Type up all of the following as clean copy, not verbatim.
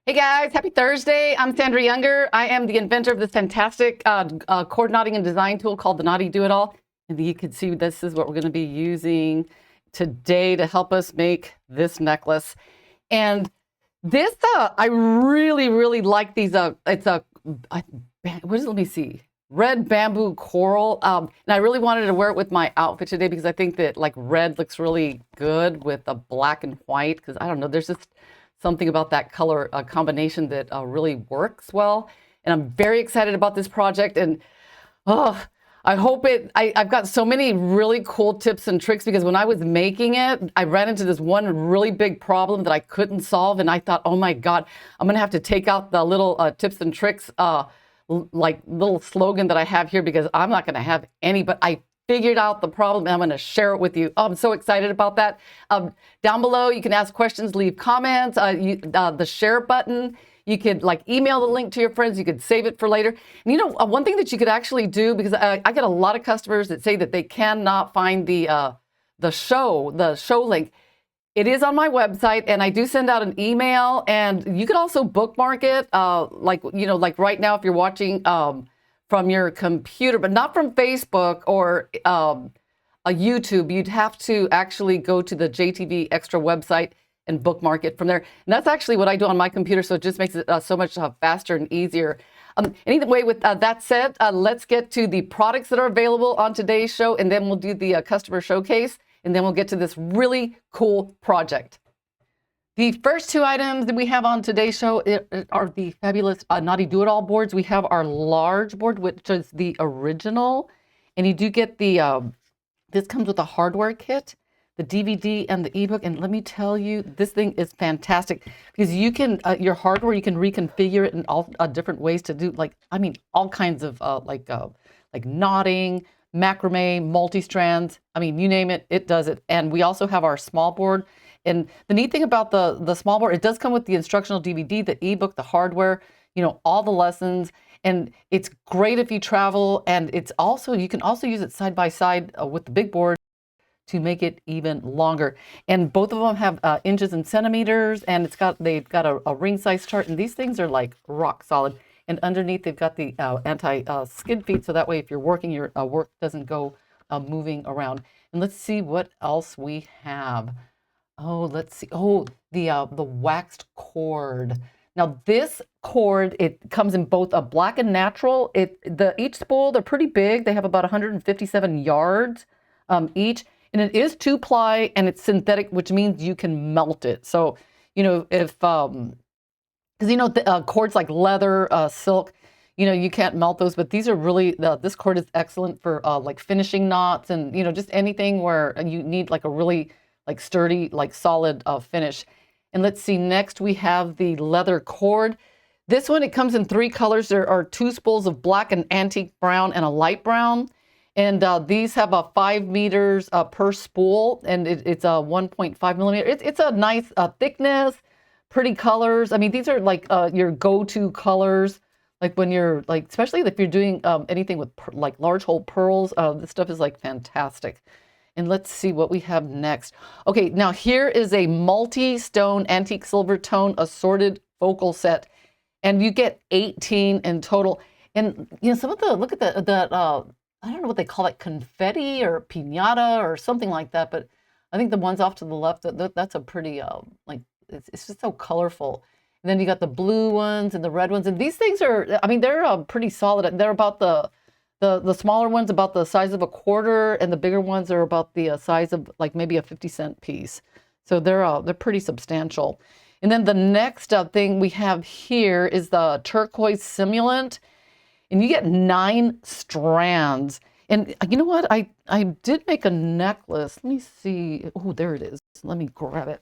Hey guys, happy Thursday. I'm Sandra Younger. I am the inventor of this fantastic cord knotting and design tool called the Knotty-Do-It-All. And you can see this is what we're going to be using today to help us make this necklace. And this, I really like these. It's a, what is it? Let me see. Red bamboo coral. And I really wanted to wear it with my outfit today because I think that like red looks really good with a black and white. Because I don't know, there's just something about that color combination that really works well. And I'm very excited about this project. And oh, I hope I've got so many really cool tips and tricks because when I was making it, I ran into this one really big problem that I couldn't solve. And I thought, oh my God, I'm going to have to take out the little tips and tricks, like little slogan that I have here because I'm not going to have any, but I figured out the problem and I'm going to share it with you. Oh, I'm so excited about that. Down below, you can ask questions, leave comments, the share button. You could like email the link to your friends. You could save it for later. And you know, one thing that you could actually do, because I get a lot of customers that say that they cannot find the show link. It is on my website, and I do send out an email, and you could also bookmark it, like right now if you're watching from your computer, but not from Facebook or a YouTube. You'd have to actually go to the JTV Extra website and bookmark it from there. And that's actually what I do on my computer, so it just makes it so much faster and easier. Anyway, with that said, let's get to the products that are available on today's show, and then we'll do the customer showcase, and then we'll get to this really cool project. The first two items that we have on today's show are the fabulous Knotty-Do-It-All boards. We have our large board, which is the original, and you do get the, this comes with a hardware kit, the DVD and the ebook, and let me tell you, this thing is fantastic because you can, your hardware, you can reconfigure it in all different ways to do, like, I mean, all kinds of like knotting, macrame, multi-strands. I mean, you name it, it does it. And we also have our small board. And the neat thing about the small board, it does come with the instructional DVD, the ebook, the hardware, you know, all the lessons. And it's great if you travel. And it's also, you can also use it side by side with the big board to make it even longer. And both of them have inches and centimeters, and they've got a ring size chart. And these things are like rock solid. And underneath, they've got the anti-skid feet, so that way if you're working, your work doesn't go moving around. And let's see what else we have. Oh, let's see. Oh, the waxed cord. Now this cord, it comes in both a black and natural. Each spool, they're pretty big. They have about 157 yards each, and it is 2-ply and it's synthetic, which means you can melt it. So, you know, if because you know cords like leather, silk, you know, you can't melt those, but these are really, this cord is excellent for like finishing knots and, you know, just anything where you need like a really like sturdy, like solid finish. And let's see, next we have the leather cord. This one, it comes in 3 colors. There are 2 spools of black and antique brown and a light brown. And these have a 5 meters per spool, and it's a 1.5 millimeter. It's a nice thickness, pretty colors. I mean, these are like your go-to colors, like when you're like, especially if you're doing anything with like large hole pearls. This stuff is like fantastic. And let's see what we have next. Okay, now here is a multi-stone antique silver tone assorted focal set, and you get 18 in total. And you know, some of the, look at that I don't know what they call it, confetti or piñata or something like that, but I think the ones off to the left, that's a pretty like, it's just so colorful. And then you got the blue ones and the red ones, and these things are, I mean, they're pretty solid. They're about the smaller ones about the size of a quarter, and the bigger ones are about the size of like maybe a 50-cent piece. So they're pretty substantial. And then the next thing we have here is the turquoise simulant, and you get 9 strands. And you know what? I did make a necklace. Let me see. Oh, there it is. Let me grab it.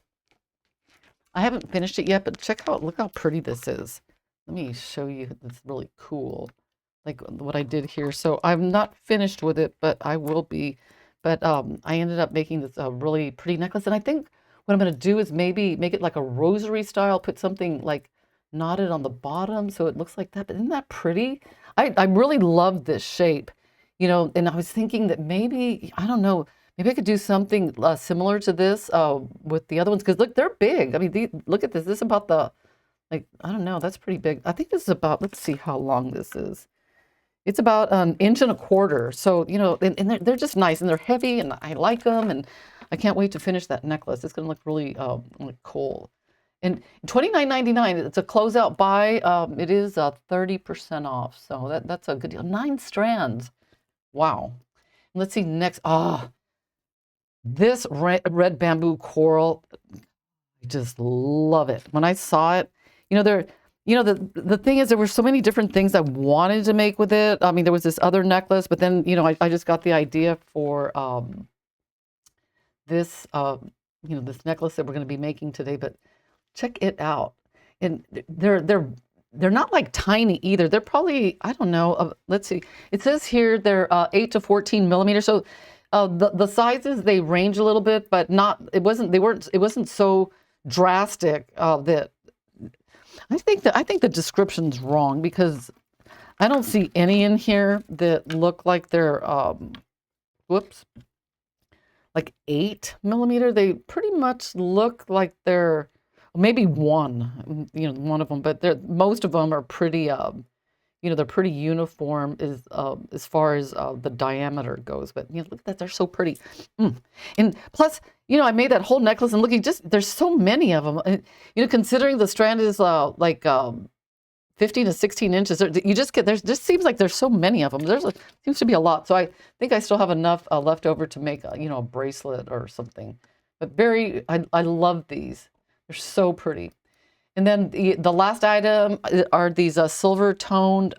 I haven't finished it yet, but check out, look how pretty this is. Let me show you. It's really cool, like what I did here. So I'm not finished with it, but I will be. But I ended up making this really pretty necklace. And I think what I'm going to do is maybe make it like a rosary style, put something like knotted on the bottom so it looks like that. But isn't that pretty? I really love this shape, you know, and I was thinking that maybe, I don't know, maybe I could do something similar to this with the other ones, because look, they're big. I mean, look at this. This is about the like, I don't know, that's pretty big. I think this is about, let's see how long this is. It's about 1.25 inches. So, you know, and they're just nice and they're heavy and I like them. And I can't wait to finish that necklace. It's going to look really like cool. And $29.99, it's a closeout buy. It is 30% off. So that's a good deal. 9 strands. Wow. Let's see next. This red bamboo coral. I just love it. When I saw it, you know, the thing is, there were so many different things I wanted to make with it. I mean, there was this other necklace, but then, you know, I just got the idea for this, you know, this necklace that we're going to be making today. But check it out. And they're not like tiny either. They're probably, I don't know, let's see. It says here they're 8 to 14 millimeters. So the sizes, they range a little bit, but it wasn't so drastic that I think the description's wrong, because I don't see any in here that look like they're whoops, like 8 millimeter. They pretty much look like they're maybe one, you know, one of them, but most of them are pretty you know, they're pretty uniform as far as the diameter goes. But you know, look at that, they're so pretty. And plus, you know, I made that whole necklace and looking, just there's so many of them. And, you know, considering the strand is like 15 to 16 inches, you just get, there's just seems like there's so many of them. Seems to be a lot. So I think I still have enough left over to make you know, a bracelet or something. But I love these. They're so pretty. And then the last item are these silver toned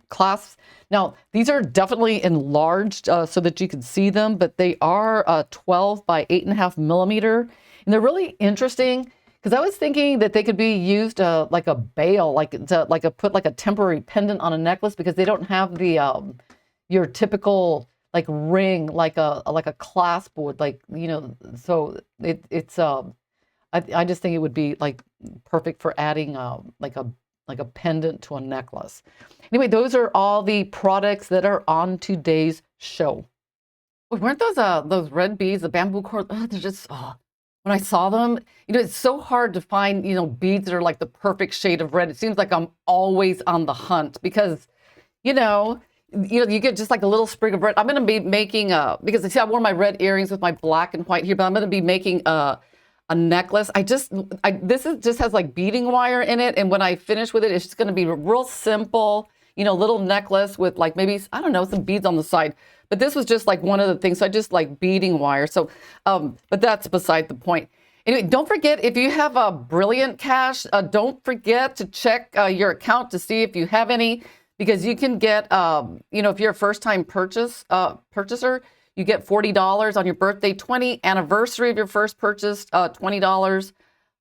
clasps. Now, these are definitely enlarged so that you can see them, but they are 12 by 8.5 millimeter. And they're really interesting because I was thinking that they could be used like a bail, put like a temporary pendant on a necklace, because they don't have the your typical like ring, like a clasp would, like, you know, so it's I just think it would be like perfect for adding like a pendant to a necklace. Anyway, those are all the products that are on today's show. Oh, weren't those red beads, the bamboo cord? Oh, they're just when I saw them, you know, it's so hard to find, you know, beads that are like the perfect shade of red. It seems like I'm always on the hunt because, you know, you get just like a little sprig of red. I'm going to be making because I see I wore my red earrings with my black and white here, but I'm going to be making a necklace. This just has like beading wire in it, and when I finish with it, it's just going to be a real simple, you know, little necklace with like maybe, I don't know, some beads on the side. But this was just like one of the things, so I just like beading wire. So, but that's beside the point. Anyway, don't forget, if you have a Brilliant Cash, don't forget to check your account to see if you have any, because you can get, you know, if you're a first-time purchaser, you get $40 on your birthday, 20 anniversary of your first purchase, $20.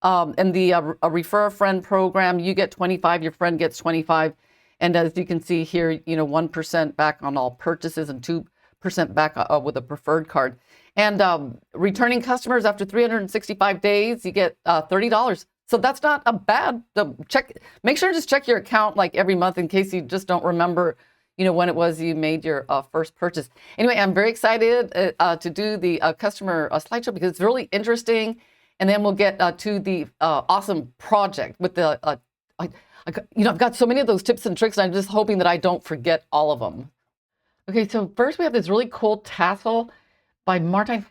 And the a Refer a Friend program, you get 25, your friend gets 25. And as you can see here, you know, 1% back on all purchases and 2% back with a preferred card. And returning customers after 365 days, you get $30. So that's not a bad check. Make sure to just check your account like every month in case you just don't remember, you know, when it was you made your first purchase. Anyway, I'm very excited to do the customer slideshow because it's really interesting. And then we'll get to the awesome project with the, you know, I've got so many of those tips and tricks, and I'm just hoping that I don't forget all of them. Okay, so first we have this really cool tassel by Martine.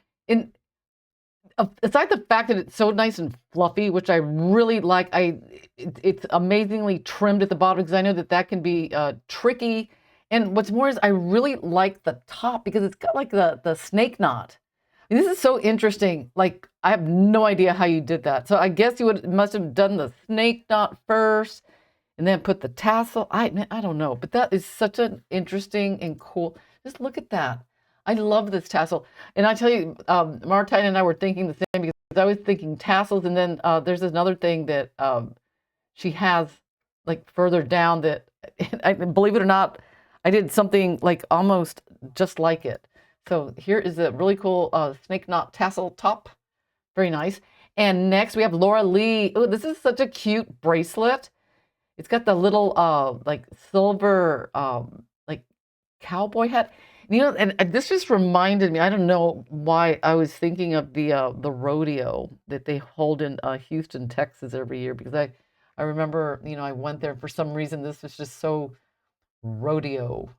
Aside the fact that it's so nice and fluffy, which I really like, it's amazingly trimmed at the bottom, because I know that can be tricky. And what's more is I really like the top because it's got like the snake knot. And this is so interesting. Like, I have no idea how you did that. So I guess you must have done the snake knot first and then put the tassel. I don't know, but that is such an interesting and cool. Just look at that. I love this tassel. And I tell you, Martine and I were thinking the same, because I was thinking tassels. And then there's another thing that she has like further down that, I believe it or not, I did something like almost just like it. So here is a really cool snake knot tassel top. Very nice. And next we have Laura Lee. Oh, this is such a cute bracelet. It's got the little like silver like cowboy hat. You know, and this just reminded me, I don't know why I was thinking of the rodeo that they hold in Houston, Texas every year, because I remember, you know, I went there for some reason. This was just so rodeo.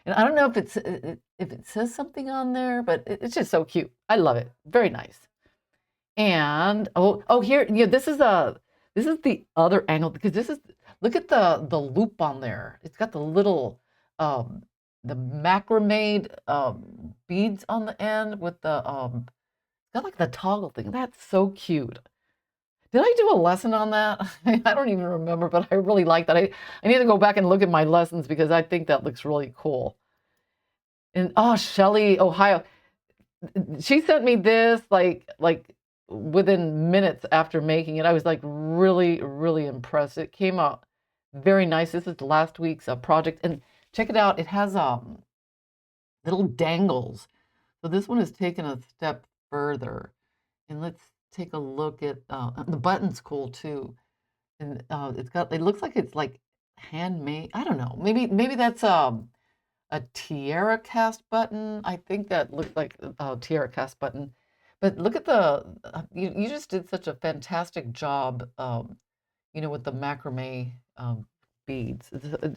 And I don't know if it says something on there, but it's just so cute. I love it. Very nice. And here, yeah, this is the other angle because this is, look at the loop on there. It's got the little the macrame beads on the end with the got like the toggle thing. That's so cute. Did I do a lesson on that? I don't even remember, but I really like that. I need to go back and look at my lessons because I think that looks really cool. And oh, Shelly, Ohio, she sent me this like within minutes after making it. I was like really, really impressed. It came out very nice. This is last week's project, and check it out. It has little dangles. So this one is taken a step further, and let's take a look at the button's cool too, and it looks like it's like handmade. I don't know. Maybe that's a tiara cast button. I think that looks like a tiara cast button. But look at the, you just did such a fantastic job, you know, with the macrame beads.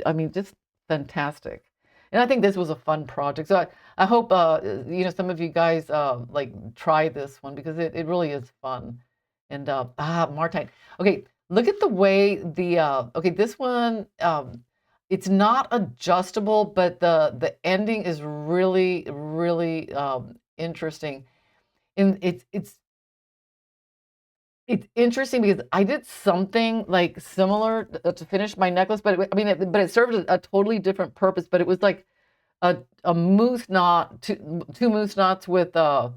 I mean, just fantastic. And I think this was a fun project. So I hope, you know, some of you guys like try this one because it really is fun. And, Martine. Okay, look at the way okay, this one, it's not adjustable, but the ending is really, really interesting. And it's interesting because I did something like similar to finish my necklace, but it served a totally different purpose. But it was like a moose knot, two moose knots with a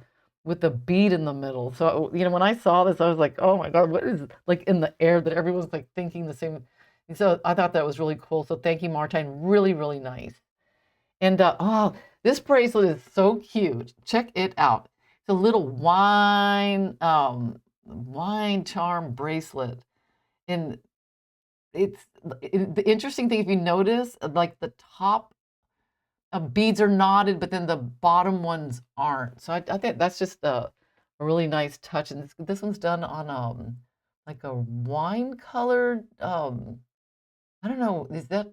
bead in the middle. So you know, when I saw this, I was like, oh my God, what is like in the air that everyone's like thinking the same. And so I thought that was really cool. So thank you, Martine. Really, really nice. And oh, this bracelet is so cute. Check it out. It's a little wine charm bracelet. And the interesting thing, if you notice, like the top beads are knotted, but then the bottom ones aren't. So I think that's just a really nice touch. And this one's done on like a wine colored I don't know, is that,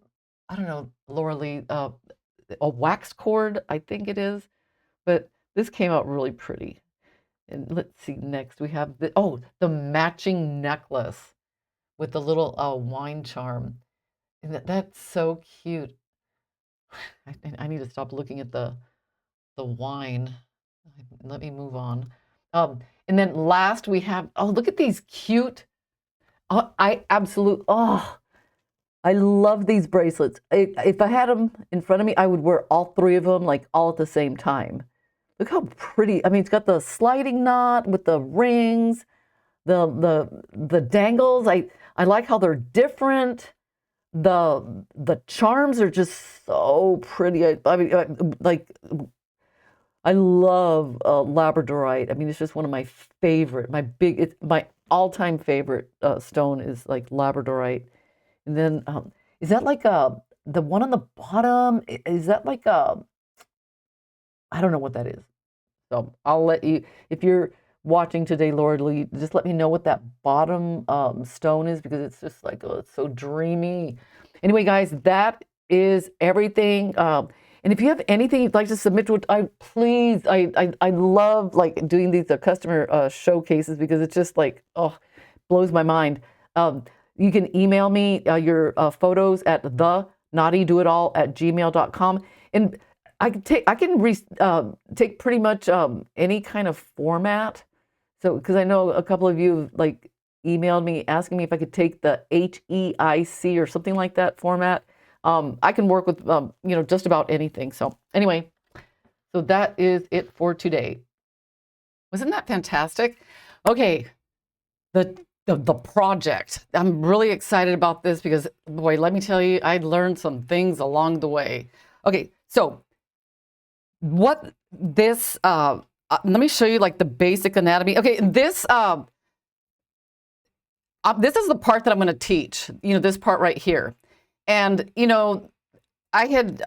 I don't know, Laura Lee, a wax cord, I think it is, but this came out really pretty. And let's see, next we have the matching necklace with the little wine charm. And that's so cute. I need to stop looking at the wine. Let me move on. And then last we have, look at these cute, I love these bracelets. If I had them in front of me, I would wear all three of them like all at the same time. Look how pretty. I mean, it's got the sliding knot with the rings, the dangles. I like how they're different. The charms are just so pretty. I mean, like I love labradorite. I mean, it's just one of my favorite. My all-time favorite stone is like labradorite. And then, is that like the one on the bottom? Is that like I don't know what that is. So I'll let you, if you're watching today, Laura Lee, just let me know what that bottom stone is because it's just like, it's so dreamy. Anyway, guys, that is everything. And if you have anything you'd like to submit to it, I love like doing these customer showcases because it's just like, blows my mind. You can email me your photos at the knotty-do-it-all@gmail.com, and I can take pretty much any kind of format. So because I know a couple of you like emailed me asking me if I could take the HEIC or something like that format. I can work with you know, just about anything. So anyway, so that is it for today. Wasn't that fantastic? Okay, the project. I'm really excited about this because, boy, let me tell you, I learned some things along the way. Okay, so what this, let me show you like the basic anatomy. Okay, this is the part that I'm going to teach, you know, this part right here. And, you know, I had,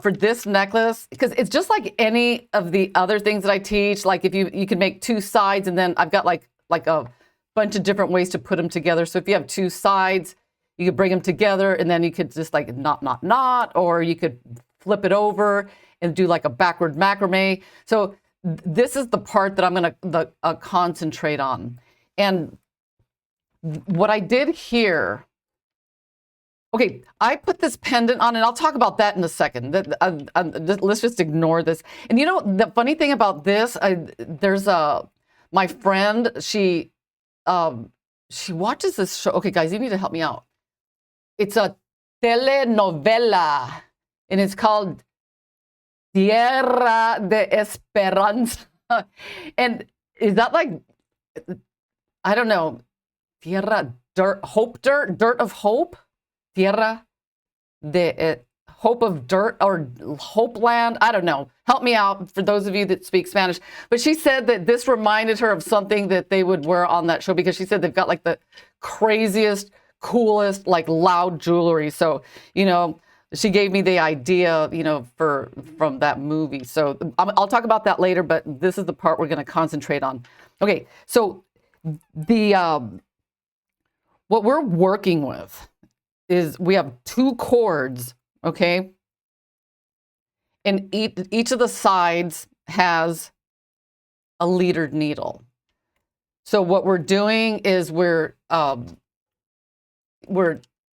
for this necklace, because it's just like any of the other things that I teach, like if you can make two sides and then I've got like a bunch of different ways to put them together. So if you have two sides, you could bring them together and then you could just like knot, or you could flip it over and do like a backward macrame. So this is the part that I'm going to concentrate on. And what I did here, okay, I put this pendant on, and I'll talk about that in a second. Let's just ignore this. And you know, the funny thing about this, there's my friend, she watches this show. Okay, guys, you need to help me out. It's a telenovela, and it's called Tierra de Esperanza. And is that like, I don't know, Tierra, dirt of hope? Tierra de hope of dirt, or hope land? I don't know. Help me out for those of you that speak Spanish. But she said that this reminded her of something that they would wear on that show, because she said they've got like the craziest, coolest, like loud jewelry. So, you know, she gave me the idea, you know, from that movie. So I'll talk about that later, but this is the part we're going to concentrate on. Okay, so what we're working with is we have two cords, okay? And each of the sides has a leadered needle. So what we're doing is we're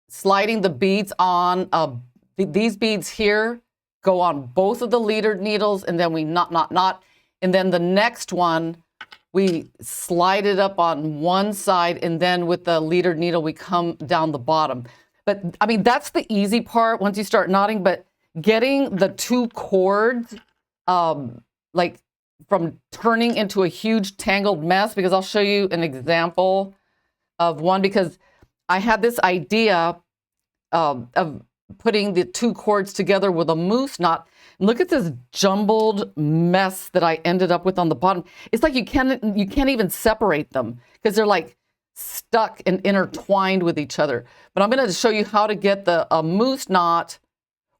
sliding the beads on. These beads here go on both of the leadered needles, and then we knot. And then the next one, we slide it up on one side, and then with the leadered needle, we come down the bottom. But I mean, that's the easy part once you start knotting, but getting the two cords, like from turning into a huge tangled mess, because I'll show you an example of one, because I had this idea of putting the two cords together with a moose knot. Look at this jumbled mess that I ended up with on the bottom. It's like you can't even separate them, because they're like stuck and intertwined with each other. But I'm going to show you how to get the moose knot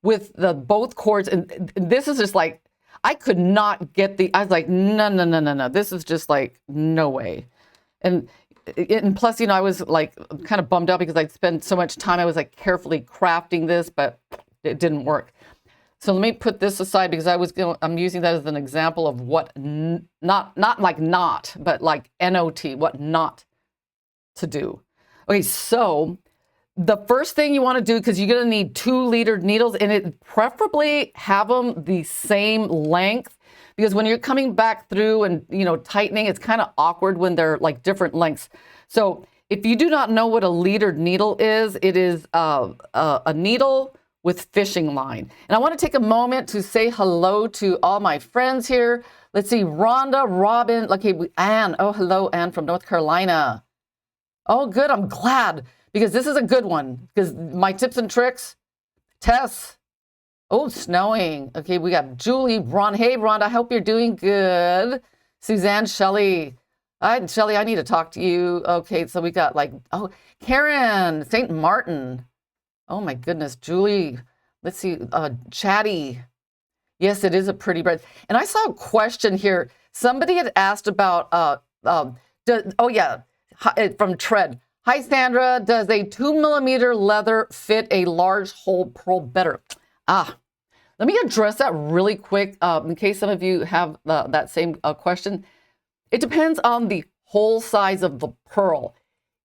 with the both cords. And this is just like, I could not get I was like, no. This is just like, no way. And plus, you know, I was like kind of bummed out because I'd spent so much time. I was like carefully crafting this, but it didn't work. So let me put this aside, because I'm using that as an example of what not like not, but like N-O-T, what not to do. Okay, so the first thing you want to do, because you're going to need two leadered needles, and preferably have them the same length, because when you're coming back through and, you know, tightening, it's kind of awkward when they're like different lengths. So if you do not know what a leadered needle is, it is a needle with fishing line. And I want to take a moment to say hello to all my friends here. Let's see, Rhonda, Robin, okay, Anne. Oh, hello, Anne from North Carolina. Oh, good, I'm glad, because this is a good one, because my tips and tricks. Tess. Oh, snowing. Okay, we got Julie, Ron. Hey, Rhonda, I hope you're doing good. Suzanne, Shelley. Shelley, I need to talk to you. Okay, so we got like, oh, Karen, St. Martin. Oh my goodness, Julie. Let's see, Chatty. Yes, it is a pretty bread. And I saw a question here. Somebody had asked about, from Tread. Hi, Sandra. Does a 2mm leather fit a large hole pearl better? Let me address that really quick in case some of you have that same question. It depends on the hole size of the pearl.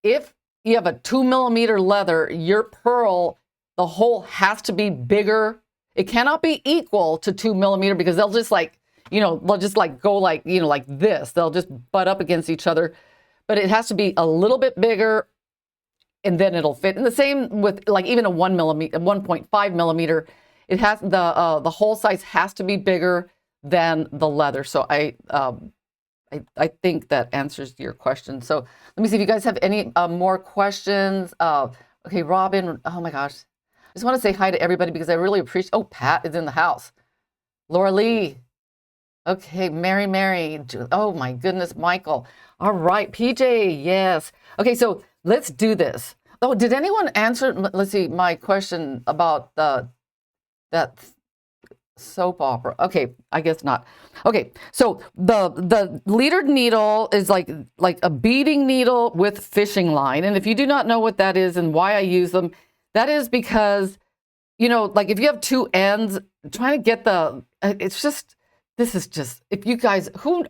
If you have a 2mm leather, your pearl, the hole has to be bigger. It cannot be equal to 2mm, because they'll just like, you know, they'll just like go like, you know, like this. They'll just butt up against each other. But it has to be a little bit bigger, and then it'll fit. And the same with like even a 1.5mm. It has the hole size has to be bigger than the leather. So I think that answers your question. So let me see if you guys have any more questions. Okay, Robin. Oh my gosh, I just want to say hi to everybody, because I really appreciate. Oh, Pat is in the house. Laura Lee. Okay, Mary. Oh my goodness, Michael. All right, PJ. Yes. Okay, so let's do this. Oh, did anyone answer? Let's see, my question about that soap opera. Okay, I guess not. Okay, so the leader needle is like a beading needle with fishing line. And if you do not know what that is and why I use them, that is because, you know, like if you have two ends, trying to get the, it's just, this is just, if you guys, who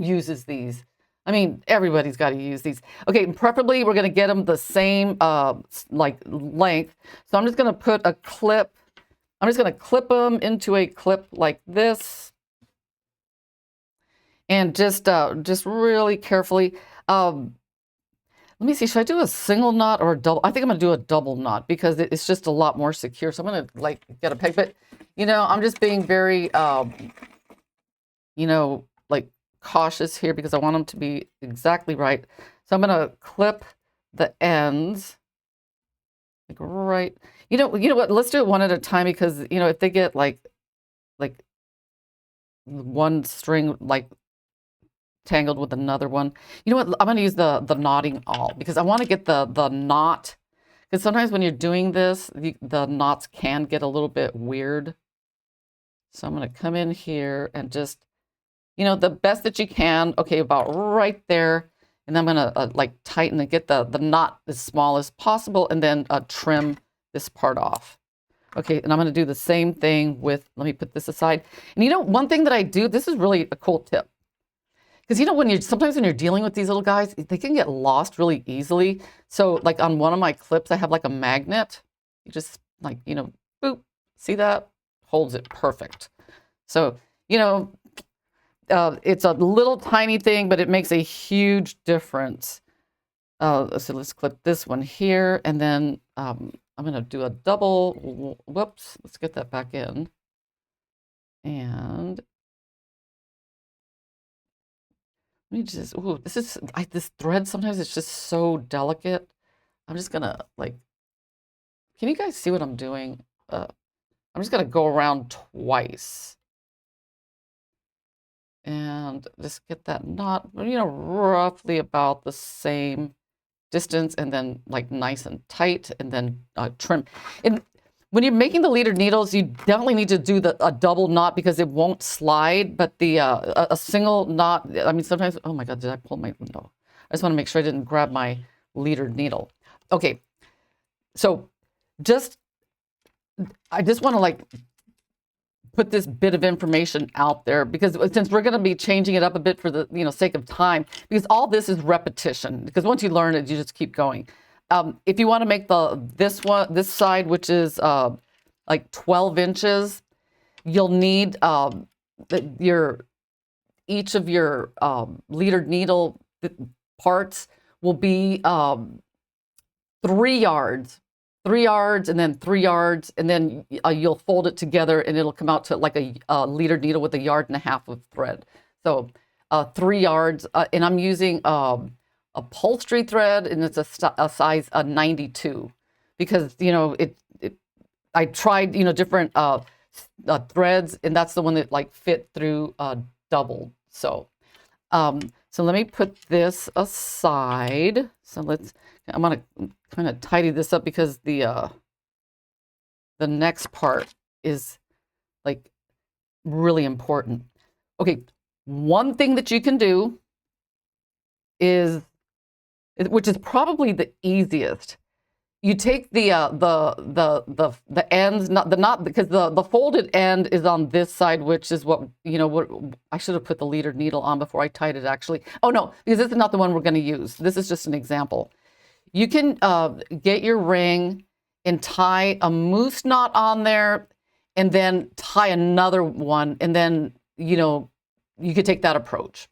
uses these? I mean, everybody's got to use these. Okay, and preferably we're going to get them the same like length. So I'm just going to put a clip. I'm just going to clip them into a clip like this, and just really carefully. Let me see. Should I do a single knot or a double? I think I'm going to do a double knot because it's just a lot more secure. So I'm going to like get a peg, but you know, I'm just being very, you know, like cautious here because I want them to be exactly right. So I'm going to clip the ends like right. You know what? Let's do it one at a time because, you know, if they get like one string like tangled with another one, you know what? I'm going to use the knotting awl because I want to get the knot, because sometimes when you're doing this, the knots can get a little bit weird. So I'm going to come in here and just, you know, the best that you can. Okay, about right there. And then I'm going to like tighten and get the knot as small as possible and then trim this part off. Okay, and I'm going to do the same thing with, let me put this aside. And you know, one thing that I do, this is really a cool tip. Because you know, sometimes when you're dealing with these little guys, they can get lost really easily. So like on one of my clips, I have like a magnet. You just like, you know, boop, see that? Holds it perfect. So, you know, it's a little tiny thing, but it makes a huge difference. So let's clip this one here, and then I'm going to do a double. Whoops, let's get that back in. And let me just, ooh, this thread, sometimes it's just so delicate. I'm just going to like, can you guys see what I'm doing? I'm just going to go around twice. And just get that knot, you know, roughly about the same distance, and then like nice and tight, and then trim. And when you're making the leader needles, you definitely need to do a double knot because it won't slide. But the a single knot, I mean, sometimes, oh my God, did I pull my, no. I just want to make sure I didn't grab my leader needle. Okay, so I just want to like put this bit of information out there because since we're going to be changing it up a bit for the, you know, sake of time, because all this is repetition, because once you learn it, you just keep going. If you want to make this side, which is like 12 inches, you'll need each of your leader needle parts will be 3 yards. 3 yards, and then 3 yards, and then you'll fold it together and it'll come out to like a leader needle with 1.5 yards of thread. So 3 yards, and I'm using upholstery thread, and it's a size 92, because, you know, I tried, you know, different threads, and that's the one that like fit through double. So so let me put this aside. So I'm gonna kind of tidy this up because the next part is like really important. Okay, one thing that you can do is, which is probably the easiest, you take the ends, not the knot, because the folded end is on this side, which is what, you know, what I should have put the leader needle on before I tied it actually. Oh no, because this is not the one we're going to use. This is just an example. You can get your ring and tie a moose knot on there, and then tie another one, and then, you know, you could take that approach.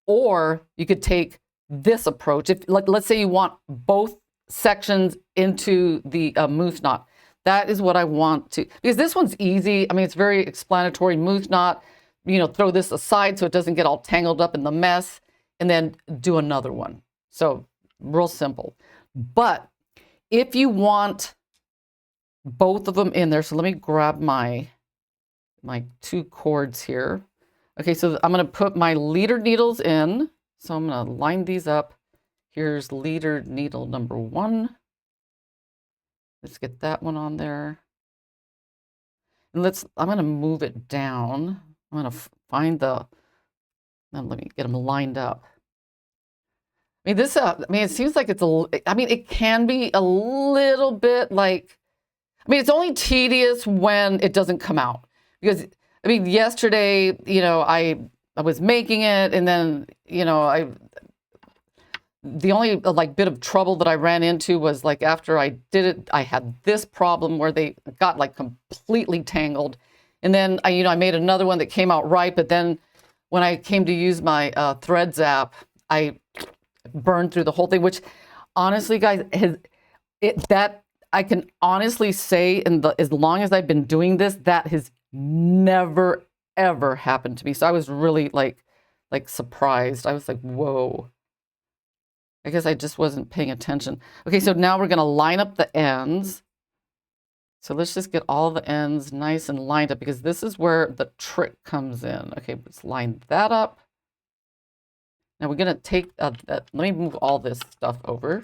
Or you could take this approach. If, like, let's say you want both sections into the moose knot. That is what I want to, because this one's easy. I mean, it's very explanatory. Moose knot, you know, throw this aside so it doesn't get all tangled up in the mess, and then do another one. So real simple. But if you want both of them in there, so let me grab my 2 cords here. Okay, so I'm going to put my leader needles in. So I'm going to line these up. Here's leader needle number 1. Let's get that one on there. And I'm going to move it down. I'm going to find now let me get them lined up. I mean, it seems like it can be a little bit like, it's only tedious when it doesn't come out. Because, yesterday, I was making it, and then, the only bit of trouble that I ran into was after I did it, I had this problem where they got completely tangled. And then I made another one that came out right, but then when I came to use my Threads app, I burned through the whole thing, which honestly, guys, I can honestly say as long as I've been doing this, that has never, ever happened to me. So I was really surprised. I was like, whoa. I guess I just wasn't paying attention. Okay, so now we're going to line up the ends. So let's just get all the ends nice and lined up, because this is where the trick comes in. Okay, let's line that up. Now we're going to take, let me move all this stuff over.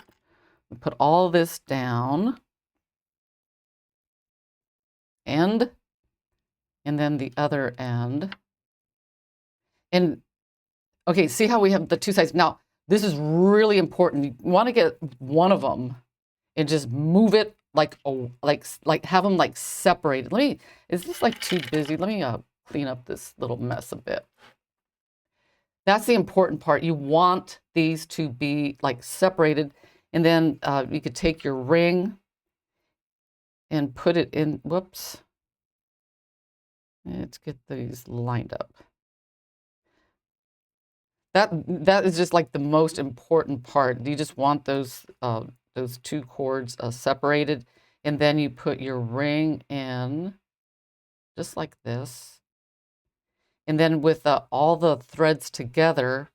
Put all this down. And then the other end. And okay, see how we have the two sides? Now, this is really important. You want to get one of them and just move it have them separated. Is this too busy? Let me clean up this little mess a bit. That's the important part. You want these to be separated, and then you could take your ring and put it in. Whoops. Let's get these lined up. That is just the most important part. You just want those two cords separated, and then you put your ring in just like this. And then with all the threads together,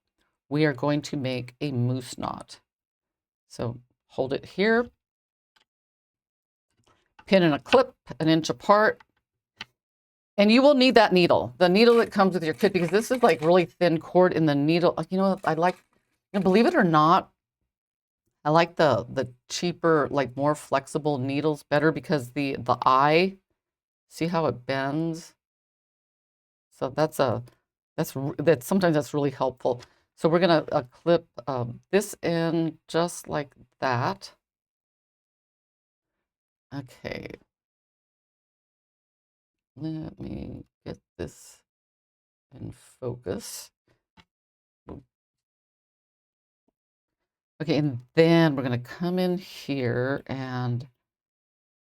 we are going to make a moose knot. So hold it here, pin in a clip 1 inch apart. And you will need that needle, the needle that comes with your kit, because this is really thin cord in the needle. Believe it or not, I like the cheaper, like more flexible needles better because the eye, see how it bends? So sometimes that's really helpful. So we're gonna clip this in just like that. Okay. Let me get this in focus. Okay, and then we're going to come in here and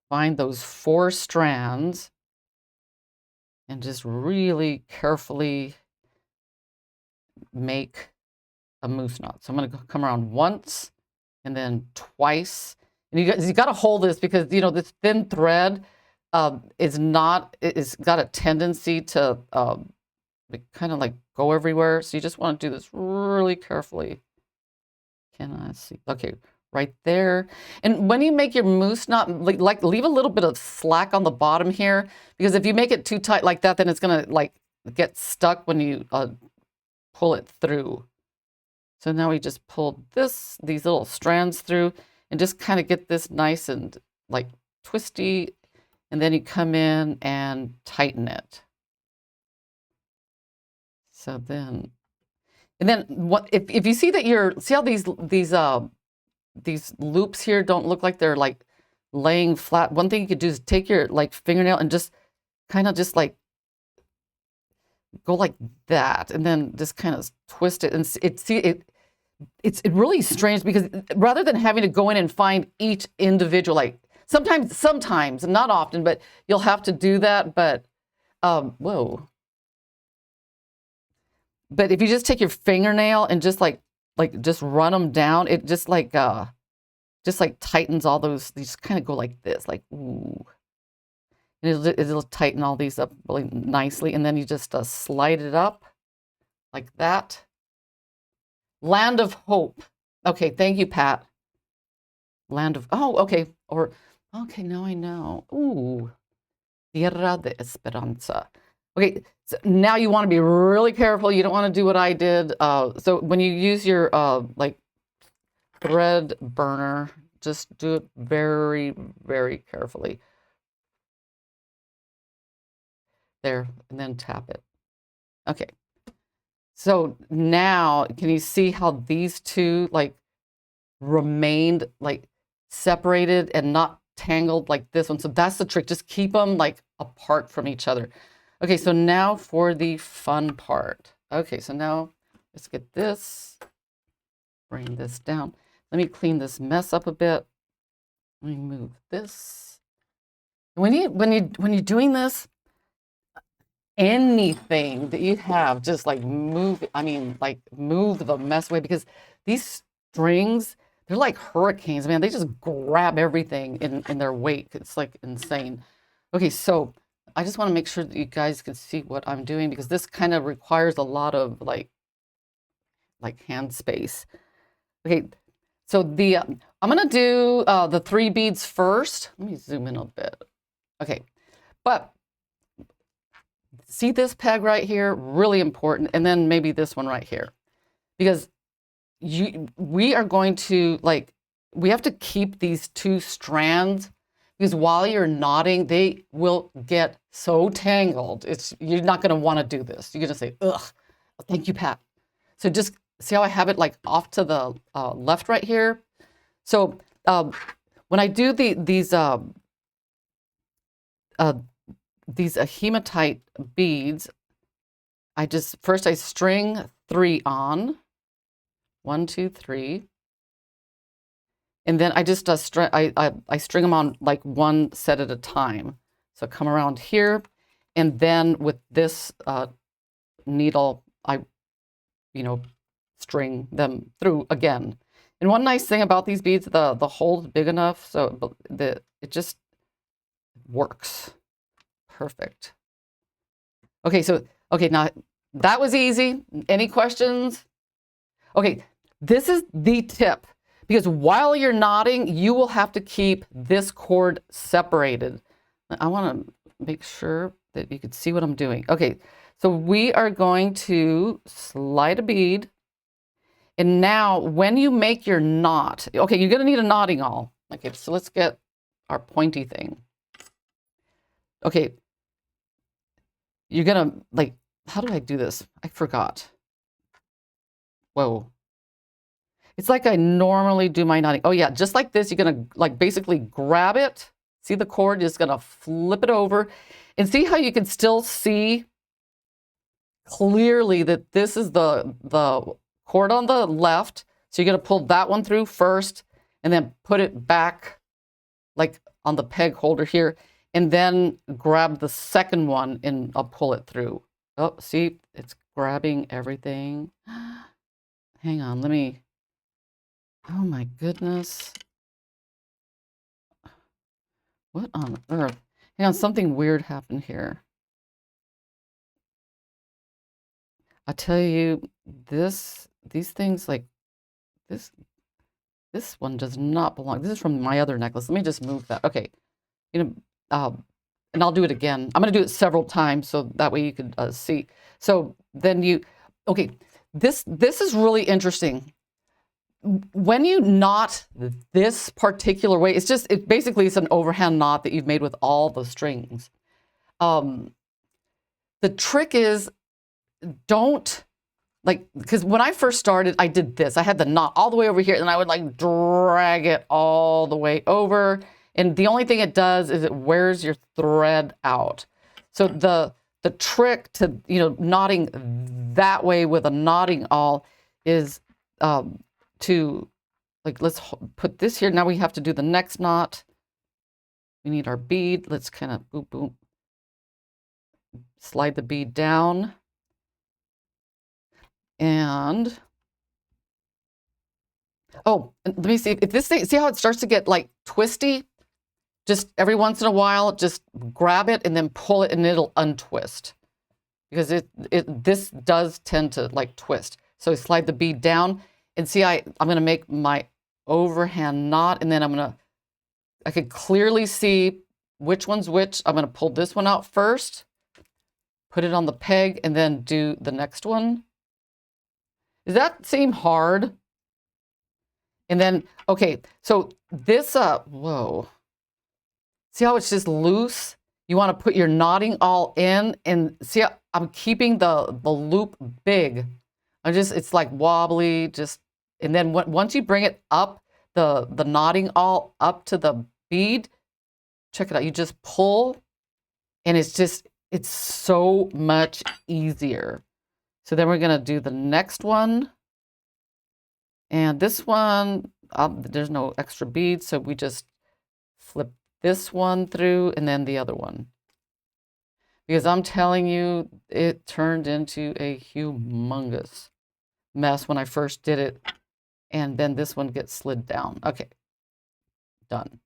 find those 4 strands and just really carefully make a moose knot. So I'm going to come around once and then twice. And you got to hold this because, this thin thread it's got a tendency to kind of go everywhere. So you just want to do this really carefully. Can I see? Okay, right there. And when you make your moose knot, leave a little bit of slack on the bottom here, because if you make it too tight like that, then it's gonna get stuck when you pull it through. So now we just pull these little strands through and just kind of get this nice and twisty, and then you come in and tighten it. So then. And then what if you see that see how these loops here don't look like they're laying flat? One thing you could do is take your fingernail and just kind of just go like that, and then just kind of twist it. And it's really strange because rather than having to go in and find each individual, sometimes, not often, but you'll have to do that. But whoa. But if you just take your fingernail and just just run them down, it just tightens all those. These kind of go like this, ooh. And it'll tighten all these up really nicely. And then you just slide it up like that. Land of Hope. Okay, thank you, Pat. Okay. Okay, now I know. Ooh. Tierra de Esperanza. Okay, so now you want to be really careful. You don't want to do what I did. So when you use your thread burner, just do it very, very carefully. there, and then tap it. Okay. So now, can you see how these two like remained like separated and not tangled like this one? So that's the trick. Just keep them like apart from each other. Okay, so now for the fun part. Okay, so now let's get this, bring this down. Let me clean this mess up a bit. Let me move this. When you're doing this, anything that you have, just like move, like move the mess away, because these strings, they're like hurricanes, man. They just grab everything in their wake. It's like insane. Okay, so I just want to make sure that you guys can see what I'm doing, because this kind of requires a lot of like hand space. Okay, so I'm gonna do the 3 beads first. Let me zoom in a bit. Okay, but see this peg right here, really important, and then maybe this one right here, because we are going to we have to keep these 2 strands, because while you're knotting, they will get so tangled. You're not going to want to do this. You're going to say, ugh, thank you, Pat. So just see how I have it like off to the left right here. So when I do these hematite beads, first I string 3 on, 1, 2, 3, and then I just I string them on like 1 set at a time. So come around here, and then with this needle, I string them through again. And one nice thing about these beads, the hole's big enough so it just works. Perfect. Okay, now that was easy. Any questions? Okay, this is the tip, because while you're knotting, you will have to keep this cord separated. I want to make sure that you can see what I'm doing. Okay, so we are going to slide a bead. And now when you make your knot, okay, you're going to need a knotting awl. Okay, so let's get our pointy thing. Okay, you're going to how do I do this? I forgot. Whoa. It's like I normally do my knotting. Oh yeah, just like this, you're going to basically grab it. See the cord, you're just going to flip it over, and see how you can still see clearly that this is the cord on the left. So you're going to pull that one through first, and then put it back like on the peg holder here, and then grab the second one and I'll pull it through. Oh, see, it's grabbing everything. Hang on, oh my goodness. What on earth? Hang on, something weird happened here. I tell you, these things like this one does not belong. This is from my other necklace. Let me just move that. Okay, and I'll do it again. I'm going to do it several times so that way you can see. So then okay, this is really interesting. When you knot this particular way, it basically is an overhand knot that you've made with all the strings. The trick is, don't because when I first started, I did this. I had the knot all the way over here, and I would drag it all the way over. And the only thing it does is it wears your thread out. So the trick to knotting that way with a knotting awl is to let's put this here. Now we have to do the next knot. We need our bead. Let's kind of boop boop slide the bead down. And let me see if this thing, see how it starts to get twisty? Just every once in a while, just grab it and then pull it, and it'll untwist, because this does tend to twist. So slide the bead down, and see I'm going to make my overhand knot, and then I could clearly see which one's which. I'm going to pull this one out first, put it on the peg, and then do the next one. Does that seem hard? And then, okay, so this, whoa. See how it's just loose? You want to put your knotting all in, and see how I'm keeping the loop big. It's like wobbly, and then once you bring it up, the knotting all up to the bead, check it out. You just pull, and it's so much easier. So then we're gonna do the next one, and this one, there's no extra beads, so we just flip this one through and then the other one. Because I'm telling you, it turned into a humongous mess when I first did it. And then this one gets slid down. Okay, done.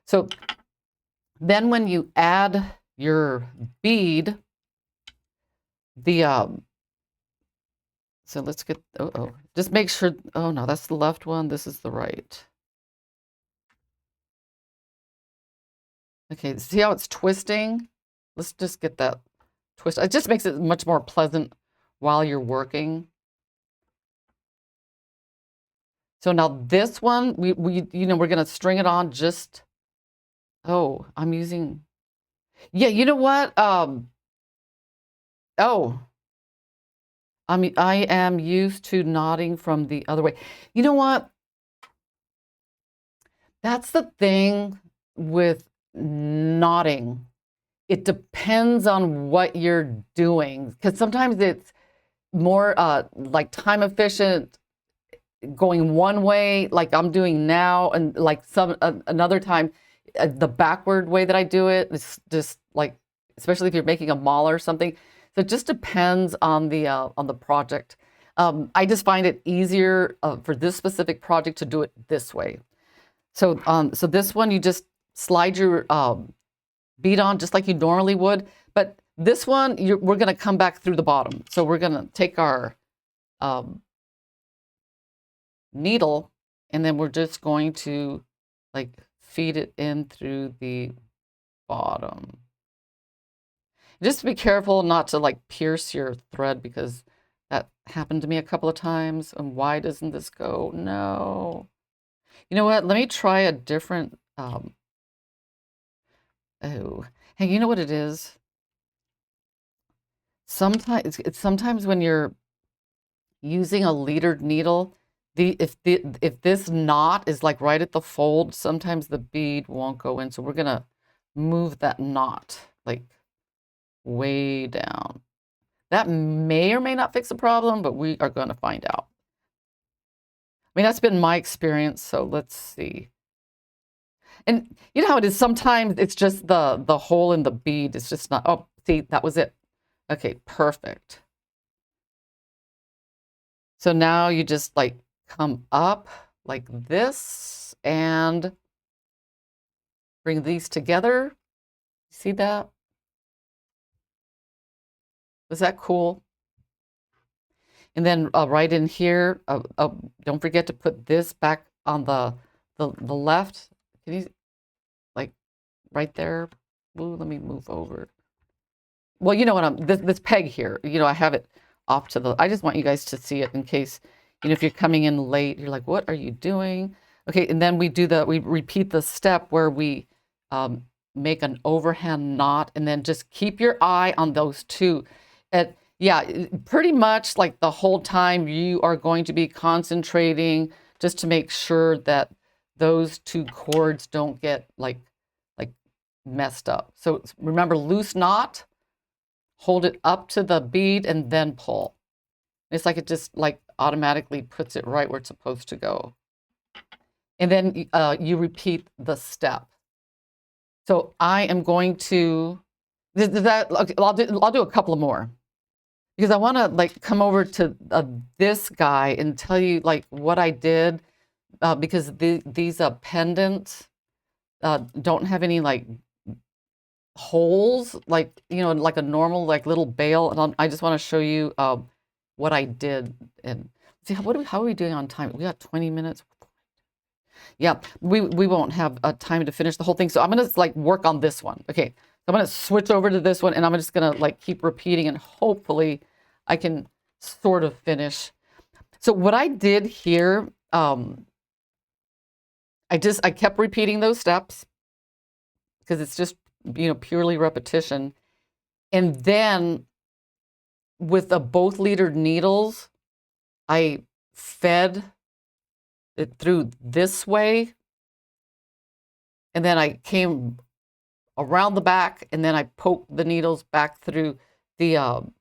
So then when you add your bead, so let's get, just make sure, oh no, that's the left one, this is the right. Okay, see how it's twisting? Let's just get that twist. It just makes it much more pleasant while you're working. So now this one, we're gonna string it on just, oh, I'm using, yeah, you know what? I am used to knotting from the other way. You know what? That's the thing with knotting. It depends on what you're doing, because sometimes it's more like time efficient going one way, like I'm doing now, and like another time, the backward way that I do it is just like, especially if you're making a mall or something. So it just depends on the project. I just find it easier for this specific project to do it this way. So so this one, you just slide your bead on just like you normally would, but this one we're going to come back through the bottom. So we're going to take our needle, and then we're just going to like feed it in through the bottom. Just be careful not to like pierce your thread, because that happened to me a couple of times. And why doesn't this go? No. You know what? Let me try a different, oh, hey, you know what it is? Sometimes sometimes when you're using a leadered needle, if this knot is like right at the fold, sometimes the bead won't go in. So we're gonna move that knot like way down. That may or may not fix the problem, but we are going to find out. I mean, that's been my experience. So let's see. And you know how it is. Sometimes it's just the hole in the bead. It's just not. Oh, see, that was it. Okay, perfect. So now you just like come up like this and bring these together. See that? Was that cool? And then right in here, don't forget to put this back on the left. Can you, like, right there? Ooh, let me move over. Well, you know what, this peg here, I have it off to the, I just want you guys to see it in case, if you're coming in late, you're like, what are you doing? Okay, and then we repeat the step where we make an overhand knot, and then just keep your eye on those two. Yeah, pretty much like the whole time you are going to be concentrating just to make sure that those two cords don't get like messed up. So remember, loose knot, hold it up to the bead and then pull. It's like it just like automatically puts it right where it's supposed to go. And then you repeat the step. So I am going to, okay, I'll do a couple of more, because I want to like come over to this guy and tell you like what I did, because these pendants don't have any like holes, like like a normal like little bail, and I just want to show you what I did. And see how are we doing on time? We got 20 minutes. Yeah, we won't have time to finish the whole thing, so I'm gonna like work on this one. Okay, so I'm gonna switch over to this one, and I'm just gonna like keep repeating, and hopefully I can sort of finish. So what I did here, I kept repeating those steps because it's just purely repetition. And then with the both leader needles, I fed it through this way, and then I came around the back, and then I poked the needles back through the, can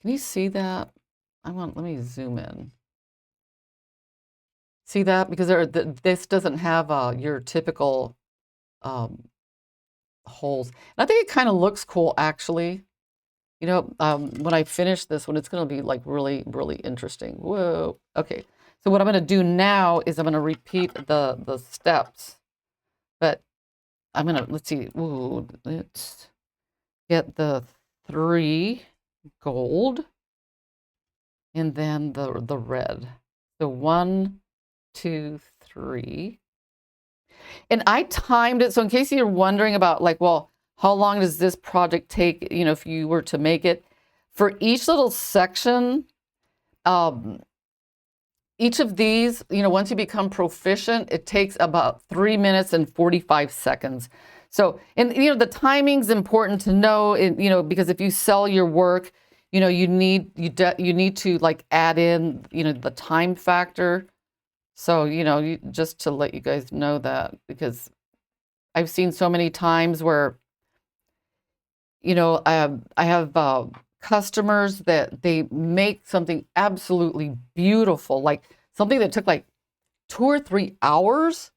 you see that? Let me zoom in. See that? Because this doesn't have your typical holes. And I think it kind of looks cool, actually. When I finish this one, it's going to be like really, really interesting. Whoa. Okay. So what I'm going to do now is I'm going to repeat the steps. But I'm going to, let's see. Ooh, let's get the 3 gold and then the red. So 1, 2, 3. And I timed it. So in case you're wondering about like, well, how long does this project take, if you were to make it? For each little section, each of these, once you become proficient, it takes about 3 minutes and 45 seconds. So, and the timing's important to know, because if you sell your work, you need to like add in, the time factor. So, just to let you guys know that, because I've seen so many times where, I have customers that they make something absolutely beautiful, like something that took like 2 or 3 hours,